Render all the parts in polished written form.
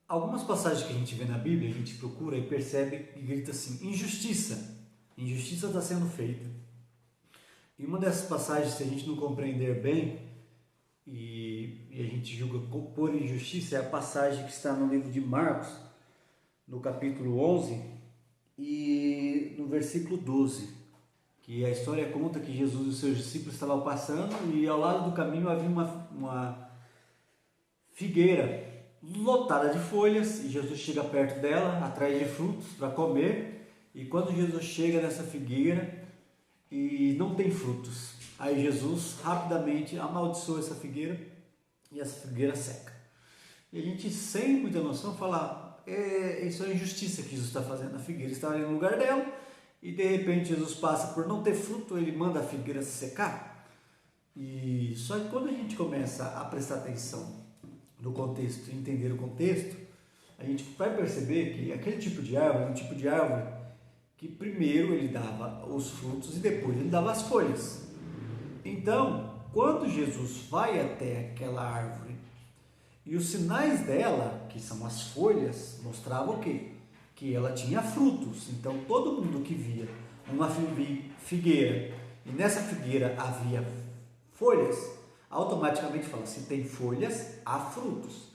Algumas passagens que a gente vê na Bíblia, a gente procura e percebe e grita assim: injustiça, injustiça está sendo feita. E uma dessas passagens, se a gente não compreender bem e a gente julga por injustiça, é a passagem que está no livro de Marcos, no capítulo 11 e no versículo 12, que a história conta que Jesus e os seus discípulos estavam passando e ao lado do caminho havia uma figueira lotada de folhas, e Jesus chega perto dela, atrás de frutos para comer. E quando Jesus chega nessa figueira e não tem frutos, aí Jesus rapidamente amaldiçoa essa figueira e essa figueira seca. E a gente, sem muita noção, fala: isso é injustiça que Jesus está fazendo. A figueira está ali no lugar dela e de repente Jesus passa por não ter fruto, ele manda a figueira se secar. E só que quando a gente começa a prestar atenção no contexto, entender o contexto, a gente vai perceber que aquele tipo de árvore é um tipo de árvore que primeiro ele dava os frutos e depois ele dava as folhas. Então, quando Jesus vai até aquela árvore e os sinais dela, que são as folhas, mostravam o quê? Que ela tinha frutos. Então, todo mundo que via uma figueira e nessa figueira havia folhas, automaticamente fala: se tem folhas, há frutos.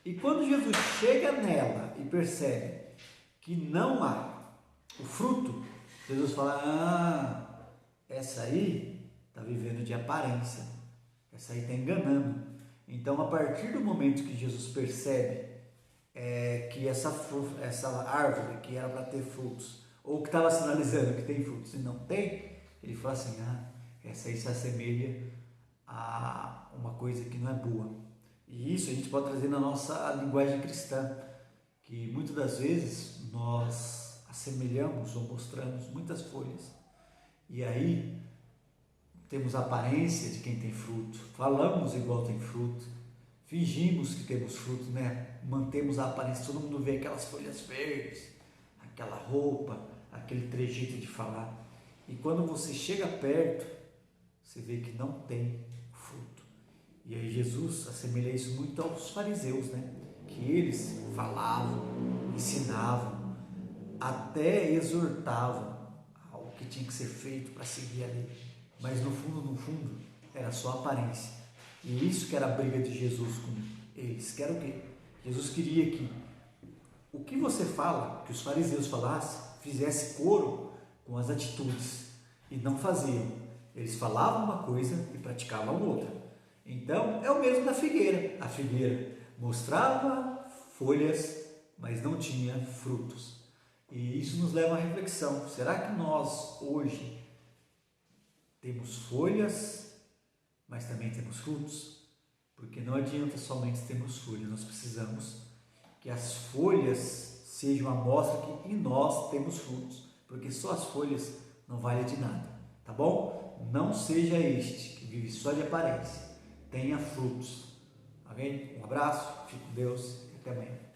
E quando Jesus chega nela e percebe que não há o fruto, Jesus fala: essa aí está vivendo de aparência, essa aí está enganando. Então, a partir do momento que Jesus percebe que essa árvore que era para ter frutos, ou que estava sinalizando que tem frutos e não tem, ele fala assim: essa aí se assemelha a uma coisa que não é boa. E isso a gente pode trazer na nossa linguagem cristã, que muitas das vezes nós assemelhamos ou mostramos muitas folhas, e aí temos a aparência de quem tem fruto, falamos igual tem fruto, fingimos que temos fruto, né? Mantemos a aparência, todo mundo vê aquelas folhas verdes, aquela roupa, aquele trejeito de falar, e quando você chega perto, você vê que não tem fruto. E aí Jesus assemelha isso muito aos fariseus, né? Que eles falavam, ensinavam, até exortavam ao que tinha que ser feito para seguir a lei, mas no fundo, era só aparência. E isso que era a briga de Jesus com eles, que era o quê? Jesus queria que o que você fala, que os fariseus falassem, fizesse coro com as atitudes, e não faziam. Eles falavam uma coisa e praticavam outra. Então, é o mesmo da figueira. A figueira mostrava folhas, mas não tinha frutos. E isso nos leva à reflexão: será que nós hoje temos folhas, mas também temos frutos? Porque não adianta somente termos folhas, nós precisamos que as folhas sejam a mostra que em nós temos frutos, porque só as folhas não valem de nada, tá bom? Não seja este que vive só de aparência, tenha frutos. Amém? Um abraço, fique com Deus e até amanhã.